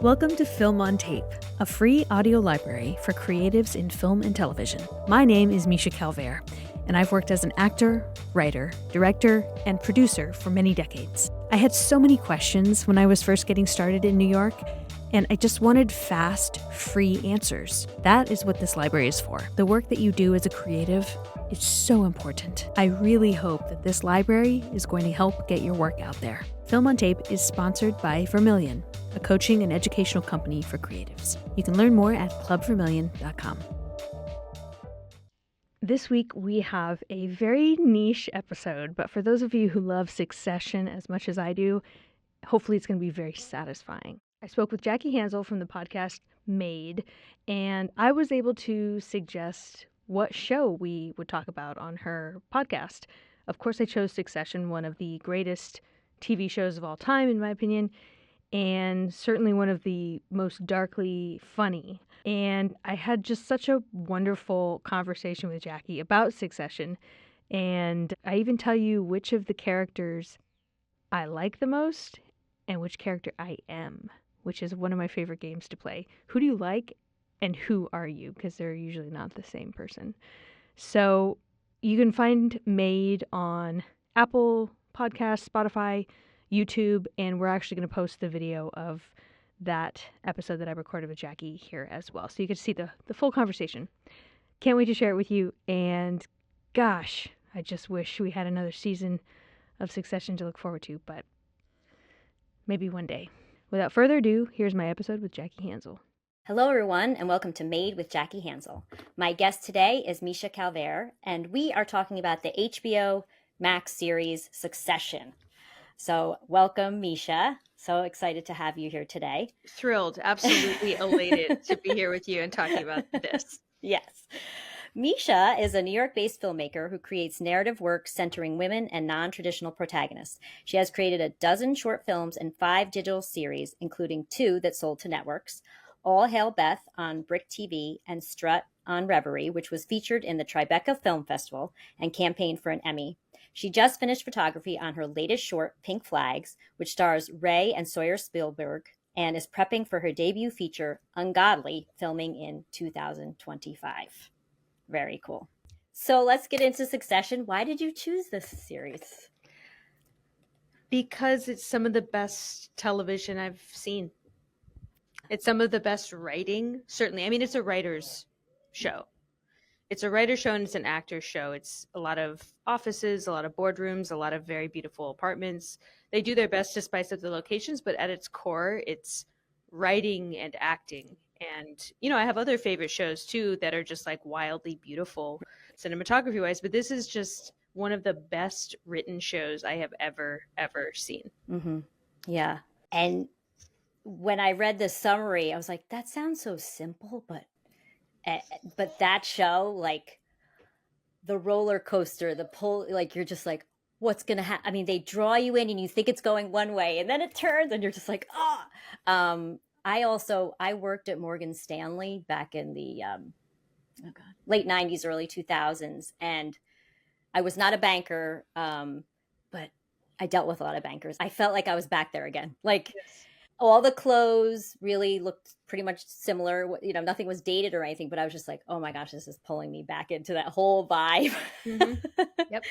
Welcome to Film on Tape, a free audio library for creatives in film and television. My name is Misha Calvert, and I've worked as an actor, writer, director, and producer for many decades. I had so many questions when I was first getting started in New York, and I just wanted fast, free answers. That is what this library is for. The work that you do as a creative is so important. I really hope that this library is going to help get your work out there. Film on Tape is sponsored by Vermilion, a coaching and educational company for creatives. You can learn more at clubvermilion.com. This week we have a very niche episode, but for those of you who love Succession as much as I do, hopefully it's going to be very satisfying. I spoke with Jackie Hanzl from the podcast Made, and I was able to suggest what show we would talk about on her podcast. Of course, I chose Succession, one of the greatest TV shows of all time, in my opinion, and certainly one of the most darkly funny. And I had just such a wonderful conversation with Jackie about Succession, and I even tell you which of the characters I like the most and which character I am, which is one of my favorite games to play. Who do you like and who are you? Because they're usually not the same person. So you can find Made on Apple Podcasts, Spotify, YouTube, and we're actually going to post the video of that episode that I recorded with Jackie here as well. So you can see the full conversation. Can't wait to share it with you. And gosh, I just wish we had another season of Succession to look forward to, but maybe one day. Without further ado, here's my episode with Jackie Hanzl. Hello, everyone, and welcome to Made with Jackie Hanzl. My guest today is Misha Calvert, and we are talking about the HBO Max series Succession. So welcome, Misha. So excited to have you here today. Thrilled, absolutely elated to be here with you and talking about this. Yes. Misha is a New York-based filmmaker who creates narrative work centering women and non-traditional protagonists. She has created a dozen short films and 5 digital series, including 2 that sold to networks. All Hail Beth on Brick TV and Strut on Reverie, which was featured in the Tribeca Film Festival and campaigned for an Emmy. She just finished photography on her latest short, Pink Flags, which stars Ray and Sawyer Spielberg, and is prepping for her debut feature, Ungodly, filming in 2025. Very cool. So let's get into Succession. Why did you choose this series? Because it's some of the best television I've seen. It's some of the best writing, certainly. I mean, it's a writer's show. It's a writer's show and it's an actor's show. It's a lot of offices, a lot of boardrooms, a lot of very beautiful apartments. They do their best to spice up the locations, but at its core, it's writing and acting. And, you know, I have other favorite shows too that are just like wildly beautiful cinematography wise, but this is just one of the best written shows I have ever seen. Mm-hmm. Yeah. And when I read the summary, I was like, that sounds so simple, but that show, like the roller coaster, the pull, like you're just like, what's going to happen? I mean, they draw you in and you think it's going one way and then it turns and you're just like, I worked at Morgan Stanley back in the late 90s, early 2000s. And I was not a banker, but I dealt with a lot of bankers. I felt like I was back there again. Like, yes. All the clothes really looked pretty much similar. You know, nothing was dated or anything, but I was just like, oh my gosh, this is pulling me back into that whole vibe. Mm-hmm. Yep.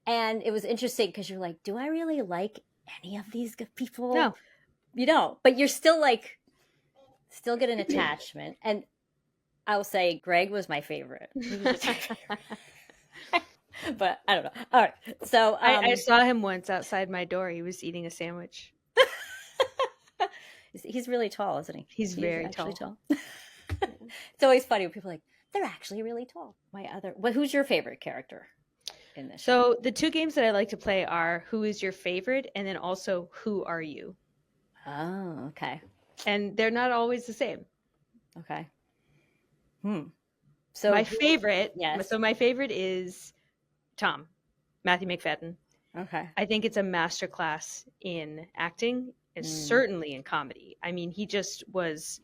And it was interesting because you're like, do I really like any of these people? No. You don't, but you're still get an attachment. And I'll say Greg was my favorite. But I don't know. All right. So I saw him once outside my door. He was eating a sandwich. He's really tall, isn't he? He's very tall. It's always funny when people are like, they're actually really tall. Who's your favorite character in this show? So the 2 games that I like to play are Who is your favorite? And then also Who are you? Oh, okay. And they're not always the same. Okay. So my favorite, yes. So my favorite is Tom, Matthew McFadden. Okay. I think it's a masterclass in acting and certainly in comedy. I mean, he just was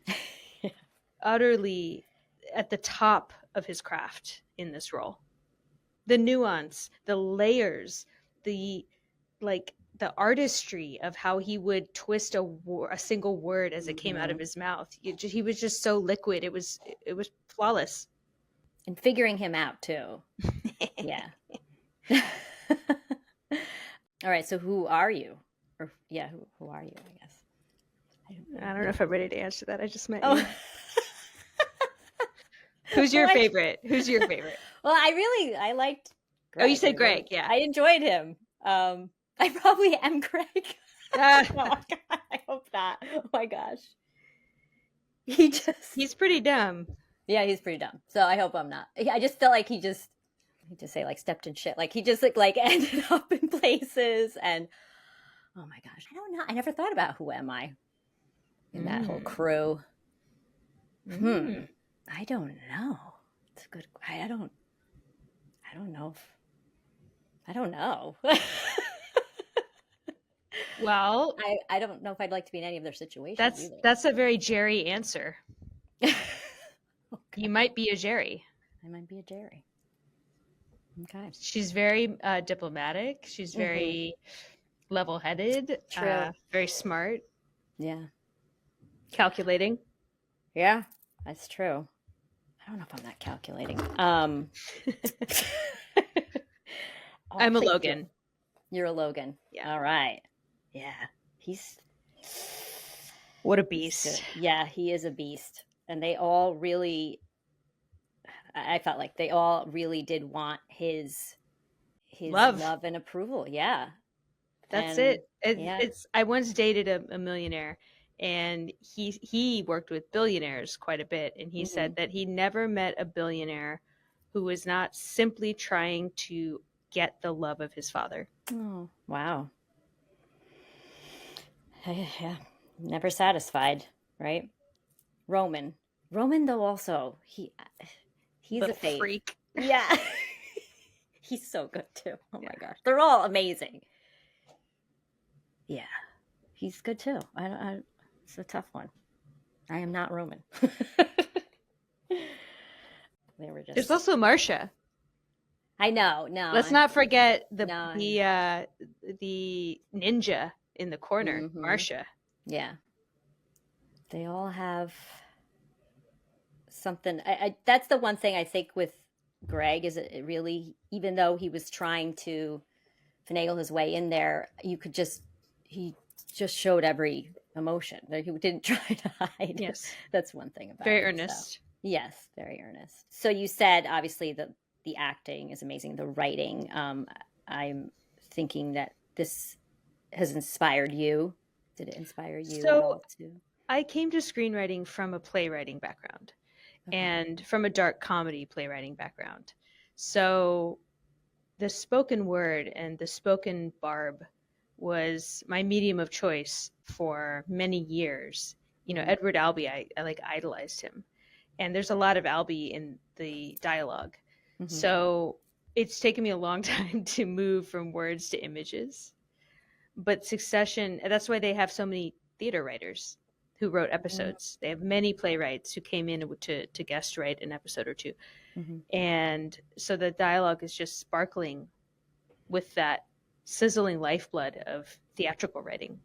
utterly at the top of his craft in this role. The nuance, the layers, the the artistry of how he would twist a single word as it came out of his mouth. He was just so liquid. It was flawless. And figuring him out too. Yeah. All right. So who are you? Or yeah, who are you? I guess. I don't know if I'm ready to answer that. I just met Oh. you. Who's your favorite? Who's your favorite? Well, I liked Greg. Oh, you said Greg. Yeah. I enjoyed him. I probably am Greg. Oh, God, I hope not. Oh my gosh. He's pretty dumb. Yeah, he's pretty dumb. So I hope I'm not. I just felt like he just say like stepped in shit. Like he just like ended up in places and oh my gosh. I don't know. I never thought about who am I in that whole crew. I don't know. It's a good. I don't know. I don't know. Well, I don't know if I'd like to be in any of their situations. That's a very Gerri answer. Okay. You might be a Gerri. I might be a Gerri. Okay. She's very diplomatic. She's very level-headed. True. Very smart. Yeah. Calculating. Yeah, that's true. I don't know if I'm that calculating. I'm a Logan. You're a Logan. Yeah. All right. Yeah. What a beast. Yeah, he is a beast. And they all really, I felt like they all really did want his love and approval. Yeah. That's it. I once dated a millionaire, and he worked with billionaires quite a bit, and he said that he never met a billionaire who was not simply trying to get the love of his father. Oh, wow. Yeah, never satisfied, right? Roman though also he's a freak. Yeah. He's so good too. Oh my gosh. They're all amazing. Yeah. He's good too. It's a tough one. I am not Roman. There's also Marcia. I know. No. Let's not forget the ninja in the corner, Marcia. Yeah. They all have something. That's the one thing I think with Greg is it really, even though he was trying to finagle his way in there, he just showed every emotion. He didn't try to hide. Yes. That's one thing about very him, earnest. So. Yes, very earnest. So you said obviously the acting is amazing, the writing. I'm thinking that this has inspired you. Did it inspire you at all too? I came to screenwriting from a playwriting background and from a dark comedy playwriting background. So the spoken word and the spoken barb was my medium of choice for many years. You know, Edward Albee, I like idolized him. And there's a lot of Albee in the dialogue. So it's taken me a long time to move from words to images. But Succession, that's why they have so many theater writers who wrote episodes. They have many playwrights who came in to guest write an episode or two. And so the dialogue is just sparkling with that sizzling lifeblood of theatrical writing.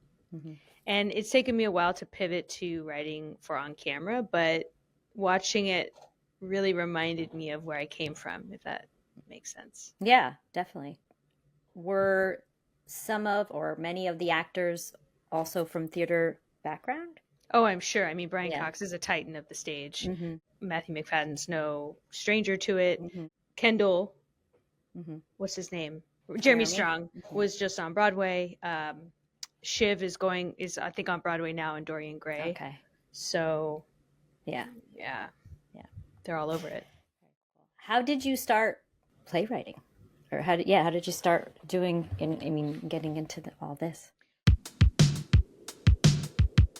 And it's taken me a while to pivot to writing for on camera, but watching it really reminded me of where I came from, if that makes sense. Yeah, definitely. Were some of or many of the actors also from theater background? Oh, I'm sure. I mean, Brian Cox is a titan of the stage. Matthew McFadden's no stranger to it. Kendall, what's his name? Jeremy Strong was just on Broadway. Shiv is I think on Broadway now in Dorian Gray. Okay. So yeah. They're all over it. How did you start playwriting? Or how did you start getting into all this?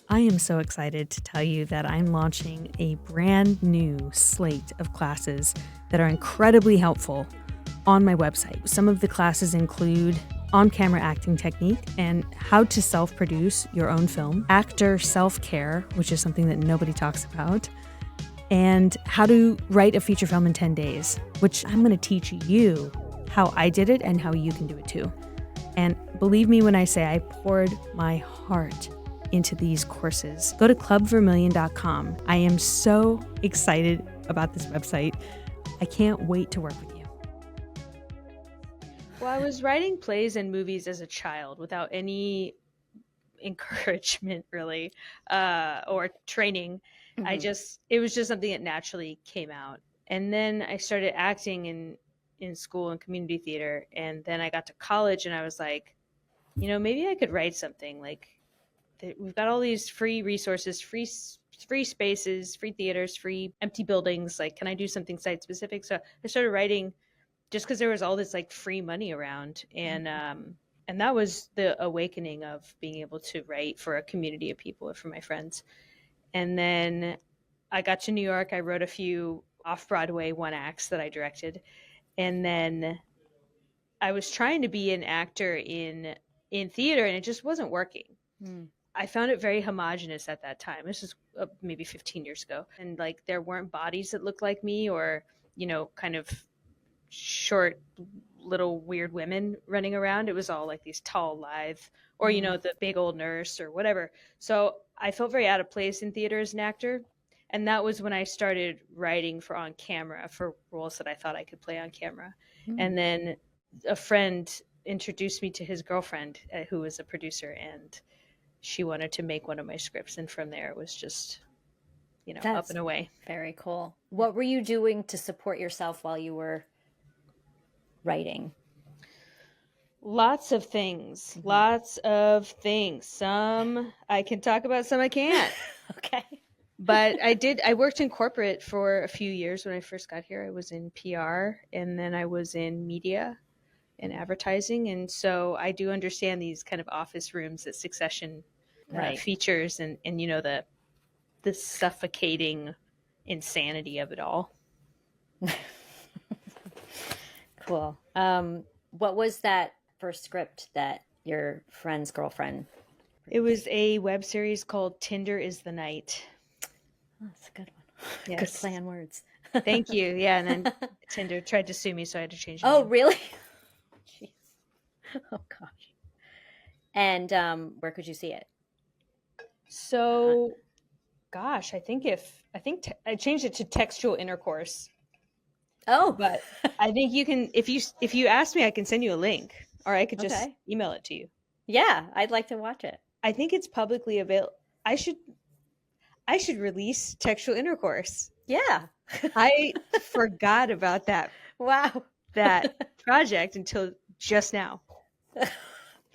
I am so excited to tell you that I'm launching a brand new slate of classes that are incredibly helpful on my website. Some of the classes include on-camera acting technique and how to self-produce your own film, actor self-care, which is something that nobody talks about, and how to write a feature film in 10 days, which I'm going to teach you how I did it and how you can do it too. And believe me when I say I poured my heart into these courses. Go to clubvermillion.com. I am so excited about this website. I can't wait to work with you. Well, I was writing plays and movies as a child without any encouragement really, or training. It was just something that naturally came out. And then I started acting in school and community theater. And then I got to college and I was like, maybe I could write something. Like, we've got all these free resources, free spaces, free theaters, free empty buildings. Like, can I do something site specific? So I started writing just because there was all this like free money around. And that was the awakening of being able to write for a community of people or for my friends. And then I got to New York. I wrote a few off-Broadway one acts that I directed. And then I was trying to be an actor in theater, and it just wasn't working. I found it very homogenous at that time. This is maybe 15 years ago. And like, there weren't bodies that looked like me, or, kind of short, little weird women running around. It was all like these tall, lithe, or, the big old nurse or whatever. So I felt very out of place in theater as an actor. And that was when I started writing for on camera, for roles that I thought I could play on camera. And then a friend introduced me to his girlfriend, who was a producer, and she wanted to make one of my scripts. And from there, it was just, That's up and away. Very cool. What were you doing to support yourself while you were writing? Lots of things. Some I can talk about, some I can't. Okay. But I worked in corporate for a few years when I first got here. I was in PR, and then I was in media and advertising. And so I do understand these kind of office rooms that Succession features, and the suffocating insanity of it all. Cool. What was that first script that your friend's girlfriend produced? It was a web series called Tinder is the Night. Oh, that's a good one. Yes. Good play on words. Thank you. Yeah, and then Tinder tried to sue me, so I had to change the name. Oh, really? Jeez. Oh, gosh. And where could you see it? So, gosh, I think I changed it to textual intercourse. Oh, but I think you can, if you ask me, I can send you a link, or I could just email it to you. Yeah, I'd like to watch it. I think it's publicly available. I should release textual intercourse. Yeah. I forgot about that. Wow. That project until just now.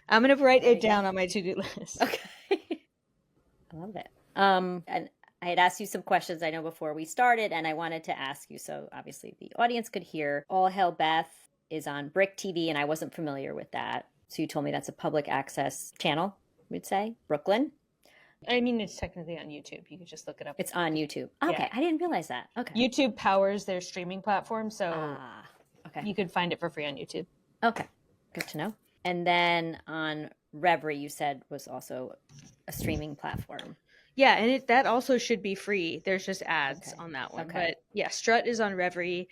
I'm going to write it down on my to-do list. Okay. I love it. And I had asked you some questions, I know, before we started, and I wanted to ask you, so obviously the audience could hear. All Hail Beth is on Brick TV, and I wasn't familiar with that. So you told me that's a public access channel, we'd say, Brooklyn. I mean, it's technically on YouTube. You could just look it up. It's on YouTube. Okay, yeah. I didn't realize that. Okay. YouTube powers their streaming platform, so okay. You could find it for free on YouTube. Okay, good to know. And then on Revry, you said, was also a streaming platform. Yeah, and that also should be free. There's just ads on that one. Okay. But yeah, Strut is on Revry.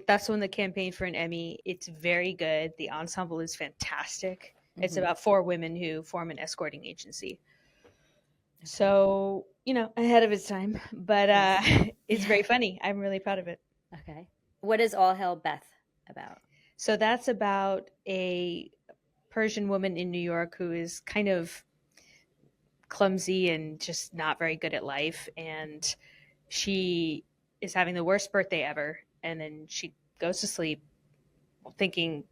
That's the one that campaigned for an Emmy. It's very good. The ensemble is fantastic. Mm-hmm. It's about 4 women who form an escorting agency. So, ahead of its time. But it's very funny. I'm really proud of it. Okay. What is All Hail Beth about? So that's about a Persian woman in New York who is kind of clumsy and just not very good at life. And she is having the worst birthday ever. And then she goes to sleep thinking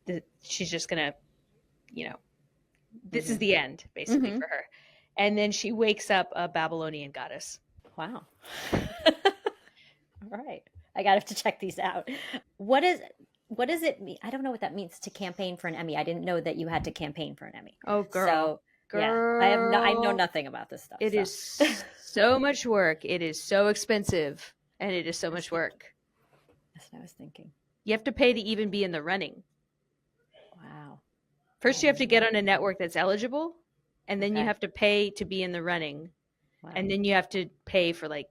that she's just going to, this is the end, basically, for her. And then she wakes up a Babylonian goddess. Wow. All right. I got to check these out. What does it mean? I don't know what that means, to campaign for an Emmy. I didn't know that you had to campaign for an Emmy. Oh, girl. So, yeah, I know nothing about this stuff. It is so much work. It is so expensive, and it is so much work. That's what I was thinking. You have to pay to even be in the running. Wow. First, you have to get on a network that's eligible, and then you have to pay to be in the running. Wow. And then you have to pay for like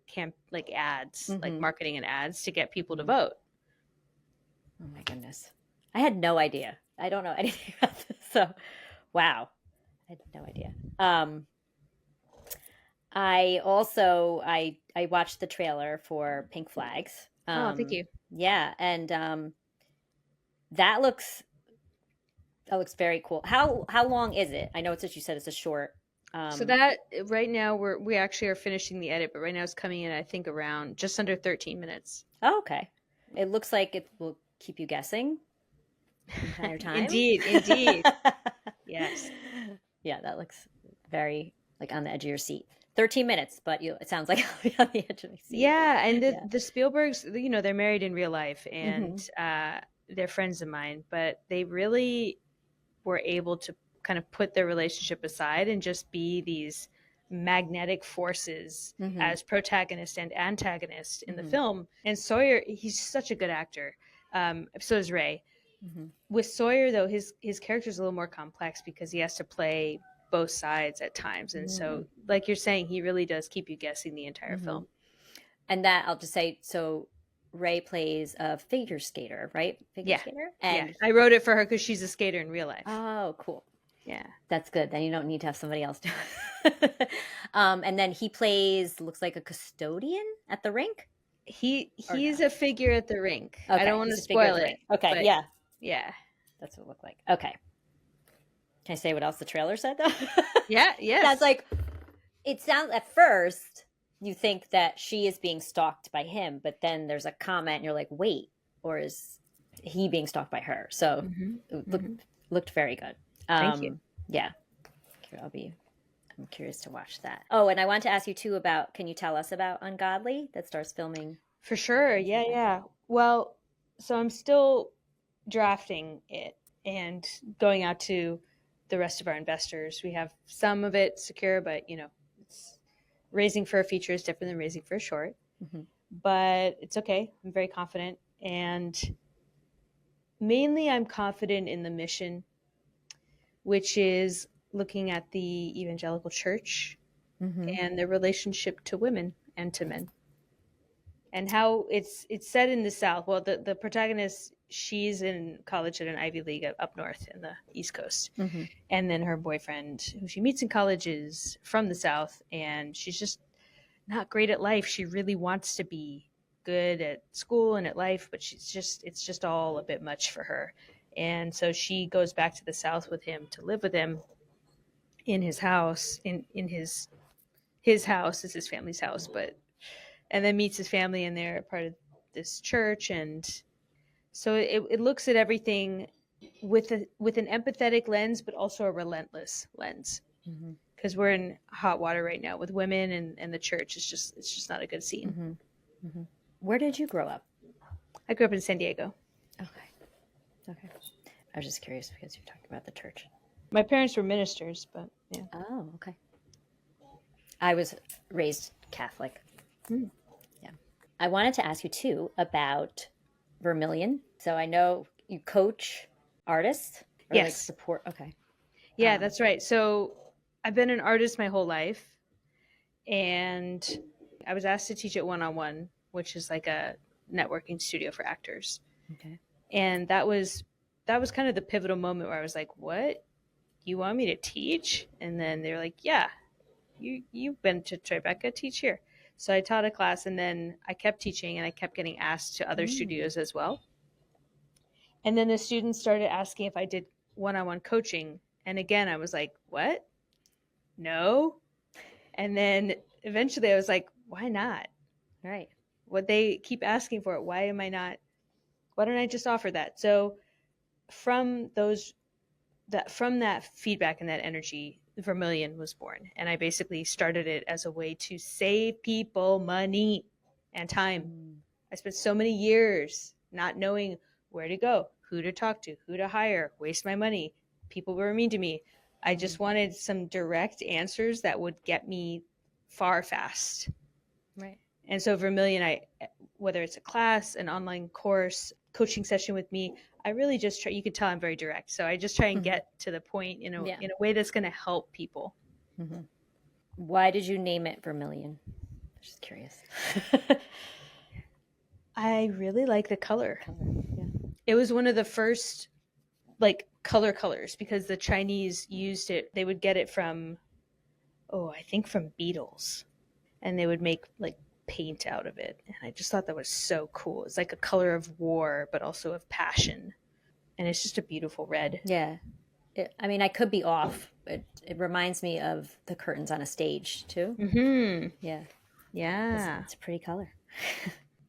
ads, like marketing and ads to get people to vote. Oh my goodness. I had no idea. I don't know anything about this. So, wow. I had no idea. I watched the trailer for Pink Flags. Oh, thank you. Yeah, and that looks very cool. How long is it? I know it's as you said it's a short. So that right now we actually are finishing the edit, but right now it's coming in I think around just under 13 minutes. Oh, okay. It looks like it will keep you guessing the entire time. Indeed. Yes. Yeah, that looks very like on the edge of your seat. 13 minutes, but it sounds like I'll be on the edge of my seat. Yeah, and the Spielbergs, they're married in real life, and they're friends of mine, but they really were able to kind of put their relationship aside and just be these magnetic forces as protagonist and antagonist in the film. And Sawyer, he's such a good actor. So is Ray. With Sawyer, though, his character is a little more complex because he has to play both sides at times. And so, like you're saying, he really does keep you guessing the entire film. And that, I'll just say, so Ray plays a figure skater, right? Figure skater? And I wrote it for her because she's a skater in real life. Oh, cool. Yeah. That's good. Then you don't need to have somebody else do it. And then he plays, looks like a custodian at the rink? He's a figure at the rink. Okay, I don't want to spoil it. Okay, yeah. Yeah. That's what it looked like. Okay. Can I say what else the trailer said, though? Yes. That's like, it sounds, at first, you think that she is being stalked by him, but then there's a comment and you're like, wait, or is he being stalked by her? So it looked very good. Thank you. Yeah. I'm curious to watch that. Oh, and I want to ask you too about, can you tell us about Ungodly that starts filming? For sure. Yeah. Well, so I'm still drafting it and going out to the rest of our investors. We have some of it secure, but it's raising for a feature is different than raising for a short. But it's okay. I'm very confident, and mainly I'm confident in the mission, which is looking at the evangelical church and the relationship to women and to men, and how it's said in the South. Well, the protagonist, she's in college at an Ivy League up north in the East Coast, and then her boyfriend, who she meets in college, is from the South, and she's just not great at life. She really wants to be good at school and at life, but it's just all a bit much for her. And so she goes back to the South with him to live with him in his house, in his house is his family's house, and then meets his family, and they're part of this church. And so it looks at everything with an empathetic lens, but also a relentless lens. Because we're in hot water right now with women and the church. It's just not a good scene. Where did you grow up? I grew up in San Diego. Okay. I was just curious because you talked about the church. My parents were ministers, but yeah. Oh, okay. I was raised Catholic. Yeah. I wanted to ask you too about Vermilion. So I know you coach artists. Or Yes. Like support. Okay. Yeah, that's right. So I've been an artist my whole life, and I was asked to teach at One-on-One, which is like a networking studio for actors. Okay. And that was kind of the pivotal moment where I was like, what? You want me to teach? And then they were like, yeah, you've been to Tribeca, teach here. So I taught a class, and then I kept teaching, and I kept getting asked to other studios as well. And then the students started asking if I did one-on-one coaching. And again, I was like, what? No. And then eventually I was like, why not? Right. What they keep asking for it. Why don't I just offer that? So from that feedback and that energy, Vermilion was born. And I basically started it as a way to save people money and time. I spent so many years not knowing where to go, who to talk to, who to hire, waste my money. People were mean to me. I just wanted some direct answers that would get me far fast. Right. And so Vermilion, whether it's a class, an online course, coaching session with me, I really just try. You can tell I'm very direct. So I just try and get to the point in a way that's going to help people. Why did you name it Vermilion? Just curious. I really like the color. Yeah. It was one of the first like colors, because the Chinese used it. They would get it from, I think from beetles, and they would make like paint out of it. And I just thought that was so cool. It's like a color of war, but also of passion. And it's just a beautiful red. Yeah. I mean, I could be off. It reminds me of the curtains on a stage too. Mm-hmm. Yeah. Yeah. It's a pretty color.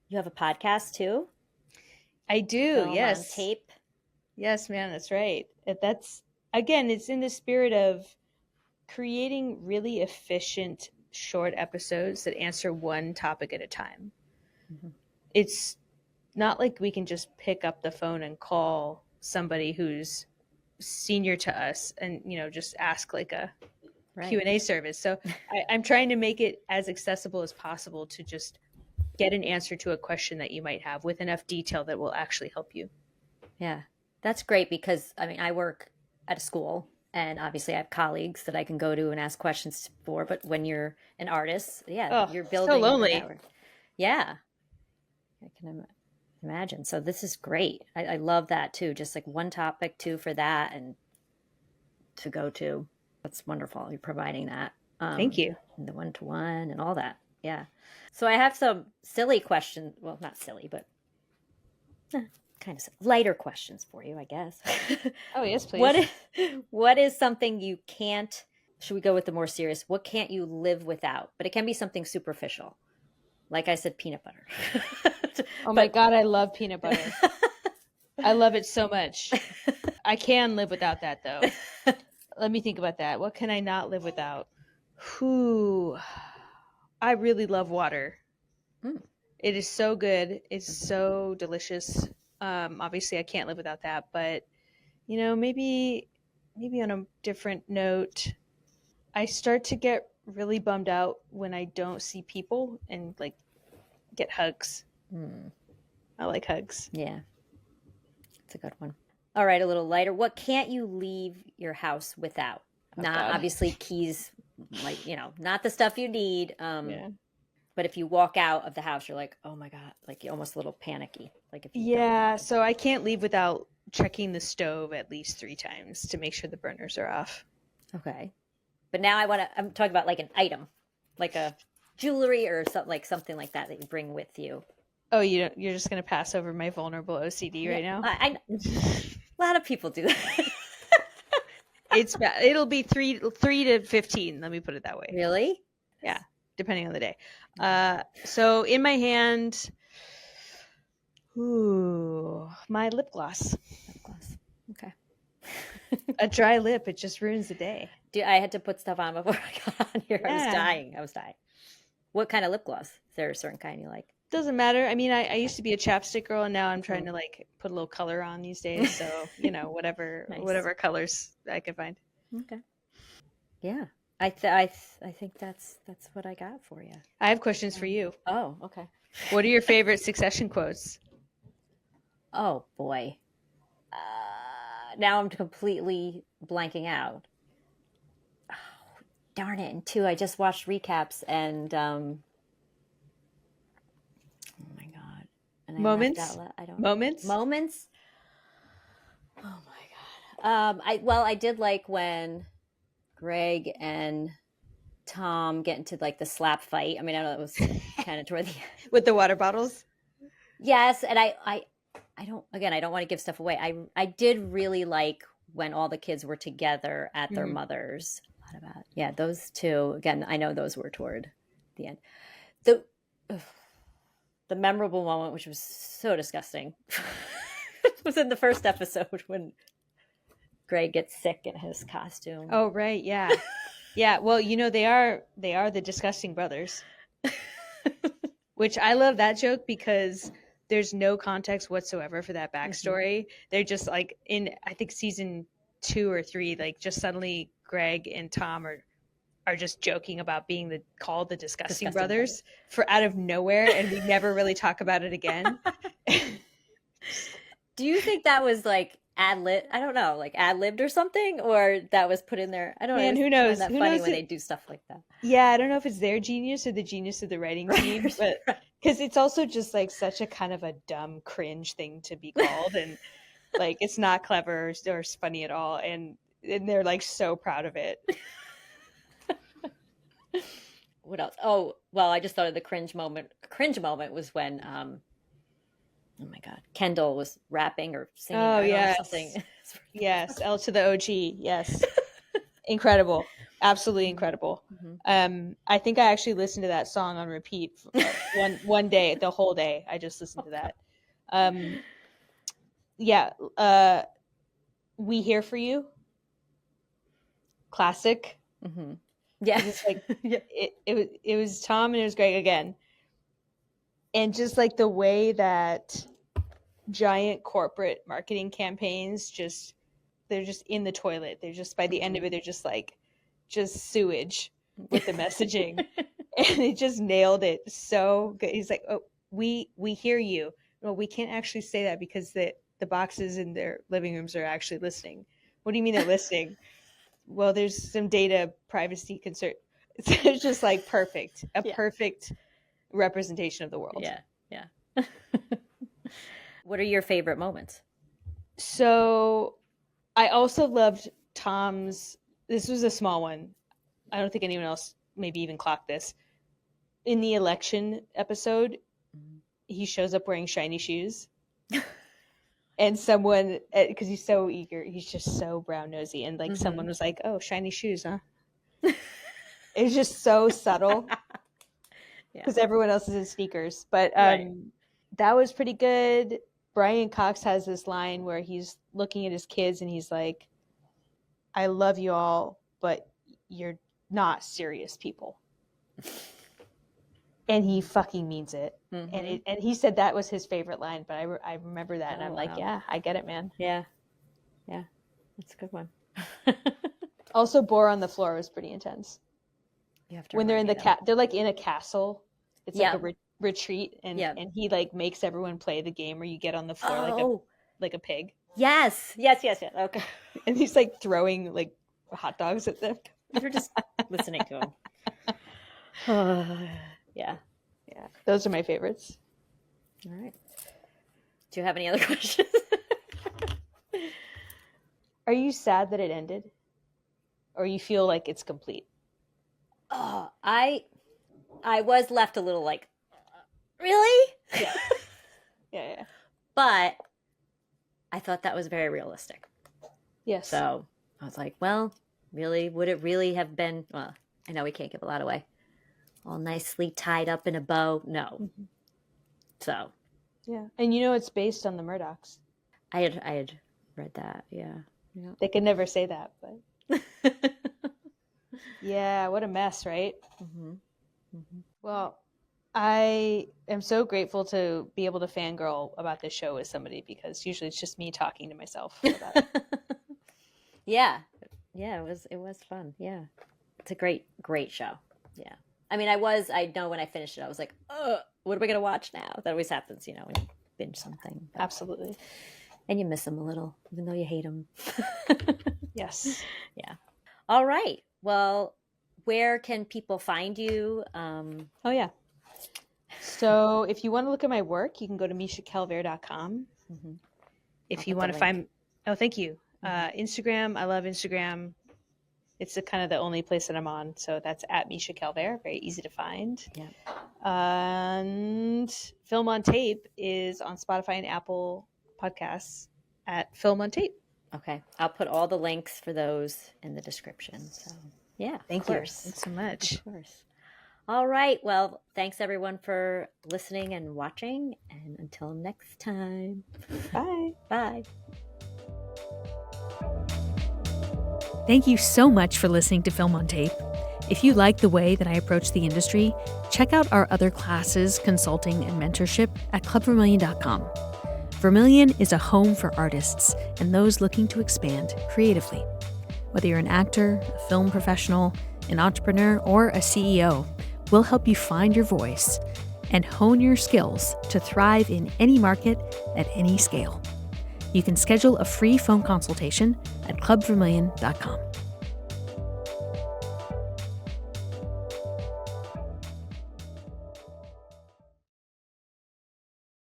You have a podcast too? I do. Film yes. on tape. Yes, man, that's right. That's, again, it's in the spirit of creating really efficient short episodes that answer one topic at a time. Mm-hmm. It's not like we can just pick up the phone and call somebody who's senior to us and, just ask like a Q&A service. So I'm trying to make it as accessible as possible to just get an answer to a question that you might have with enough detail that will actually help you. Yeah, that's great, because I mean, I work at a school and obviously I have colleagues that I can go to and ask questions for. But when you're an artist, you're building so lonely. a network. Yeah, I can imagine. So this is great. I love that too. Just like one topic too for that and to go to. That's wonderful. You're providing that. Thank you. And the one-to-one and all that. Yeah. So I have some silly questions. Well, not silly, but kind of lighter questions for you, I guess. Oh, yes, please. What is something you can't, should we go with the more serious? What can't you live without? But it can be something superficial. Like I said, peanut butter. My God, I love peanut butter. I love it so much. I can live without that, though. Let me think about that. What can I not live without? I really love water. It is so good. It's so delicious. Obviously I can't live without that, but maybe on a different note, I start to get really bummed out when I don't see people and like get hugs. I like hugs. Yeah. It's a good one. All right, a little lighter. What can't you leave your house without? Obviously keys, like, not the stuff you need. But if you walk out of the house, you're like, oh my God, like you're almost a little panicky. Like so I can't leave without checking the stove at least 3 times to make sure the burners are off. Okay. But now I'm talking about like an item, like a jewelry or something like that you bring with you. Oh, you're just going to pass over my vulnerable OCD right now? A lot of people do that. It'll be 3 to 15. Let me put it that way. Really? Yeah. Depending on the day. So in my hand, my lip gloss. Lip gloss. Okay. A dry lip, it just ruins the day. I had to put stuff on before I got on here. Yeah. I was dying. What kind of lip gloss? Is there a certain kind you like? Doesn't matter. I mean, I used to be a chapstick girl, and now I'm trying to like put a little color on these days. So whatever Nice. Whatever colors I can find. Okay. Yeah. I think that's what I got for you. I have questions for you. Oh, okay. What are your favorite Succession quotes? Oh boy. Now I'm completely blanking out. Oh, darn it. And 2, I just watched recaps and oh my God. And Moments? Moments? Moments? Oh my God. I did like when Greg and Tom get into like the slap fight. I mean, I know it was kind of toward the end. With the water bottles? Yes, and I don't want to give stuff away. I did really like when all the kids were together at their mothers. Those 2. Again, I know those were toward the end. The memorable moment, which was so disgusting, was in the first episode when Greg gets sick in his costume. Oh, right. Yeah. Yeah. Well, they are the disgusting brothers, which I love that joke because there's no context whatsoever for that backstory. Mm-hmm. They're just like in, I think season 2 or 3, like just suddenly Greg and Tom are just joking about being called the disgusting brothers for out of nowhere. And we never really talk about it again. Do you think that was like ad-lib? I don't know, like ad-libbed or something, or that was put in there? I don't know. Man, who knows? Who funny knows when they do stuff like that. Yeah, I don't know if it's their genius or the genius of the writing team, but because it's also just like such a kind of a dumb cringe thing to be called, and Like, it's not clever or funny at all. And they're like so proud of it. What else? Oh, well, I just thought of the cringe moment. Cringe moment was when, oh my God, Kendall was rapping or singing. Oh, yes. Something. Yes. L to the OG. Yes. Incredible. Absolutely incredible. Mm-hmm. I think I actually listened to that song on repeat one day, the whole day. I just listened to that. We Here For You. Classic. Mm-hmm. Yeah. It's like, it was Tom and it was Greg again. And just like the way that giant corporate marketing campaigns they're just in the toilet. They're just, by the end of it, they're just sewage with the messaging. And it just nailed it so good. He's like, oh, we hear you. Well, we can't actually say that because the boxes in their living rooms are actually listening. What do you mean they're listening? Well, there's some data privacy concern. It's just like perfect. Perfect representation of the world. Yeah. What are your favorite moments? So I also loved Tom's, this was a small one. I don't think anyone else maybe even clocked this. In the election episode, he shows up wearing shiny shoes. And someone, because he's so eager, he's just so brown nosy. And like someone was like, oh, shiny shoes, huh? It was just so subtle. Because everyone else is in sneakers. But that was pretty good. Brian Cox has this line where he's looking at his kids and he's like, I love you all, but you're not serious people. And he fucking means it. Mm-hmm. And he said that was his favorite line, but I remember that, and I'm like, yeah, I get it, man. Yeah. That's a good one. Also, Bore on the Floor was pretty intense. You have to when they're in they're like in a castle. It's like a retreat, and he like makes everyone play the game where you get on the floor like a pig. Yes. Okay. And he's like throwing like hot dogs at them. You're just listening to him. Yeah. Those are my favorites. All right. Do you have any other questions? Are you sad that it ended? Or you feel like it's complete? Oh, I was left a little like, really? Yeah. But I thought that was very realistic. Yes. So I was like, well, really, would it really have been? Well, I know we can't give a lot away. All nicely tied up in a bow. No. Mm-hmm. So. Yeah. And it's based on the Murdochs. I had read that. Yeah. They could never say that, but. Yeah. What a mess, right? Mm-hmm. Mm-hmm. Well, I am so grateful to be able to fangirl about this show with somebody, because usually it's just me talking to myself about it. Yeah, it was fun. Yeah, it's a great show. Yeah, I mean, I know when I finished it, I was like, what are we gonna watch now? That always happens, when you binge something. But... Absolutely. And you miss them a little, even though you hate them. Yes. Yeah. All right. Well, where can people find you? Oh yeah. So if you want to look at my work, you can go to mishacalvert.com. Mm-hmm. If you want to find, thank you. Instagram, I love Instagram. It's kind of the only place that I'm on. So that's at Misha Calvert, very easy to find. Yeah. And Film on Tape is on Spotify and Apple Podcasts at Film on Tape. Okay. I'll put all the links for those in the description. So yeah. Thank you. Thanks so much. Of course. All right. Well, thanks everyone for listening and watching. And until next time. Bye. Bye. Thank you so much for listening to Film on Tape. If you like the way that I approach the industry, check out our other classes, consulting, and mentorship at clubvermilion.com. Vermilion is a home for artists and those looking to expand creatively. Whether you're an actor, a film professional, an entrepreneur, or a CEO, we'll help you find your voice and hone your skills to thrive in any market at any scale. You can schedule a free phone consultation at clubvermilion.com.